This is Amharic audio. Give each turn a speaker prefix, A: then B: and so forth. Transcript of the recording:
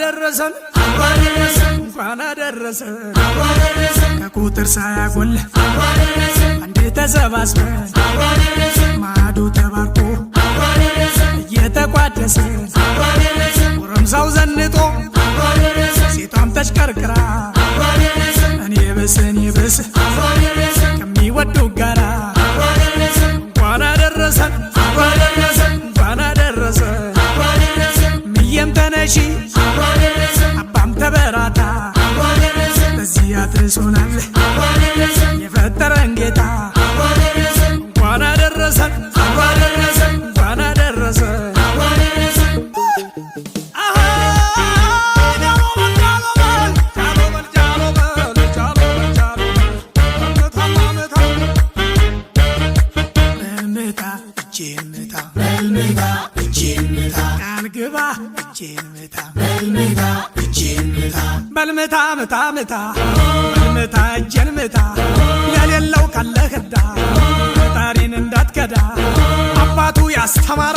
A: አደረሰን እንኳን አደረሰን ከቁጥር ሳያጎል አንዴ ተሰባስበን ማዕዱ ተባርኮ እየተቋደሰ ጎረምሳው ዘንጦ ሴቷም ተሽከርክራ እኔ ብስ ከሚወዱ ጋራ እንኳን አደረሰን እንኳን አደረሰን ምየም ተነሺ አባም ተበራታ በዚህ አድርሶናል የፈጠረን ጌታ እንኳን አደረሰን እንኳን አደረሰን በልምታ ምታ ምታ በልምታ እጄን ምታ ለሌለው ካለ ህዳ ፈጣሪን እንዳትከዳ አባቱ ያስተማረ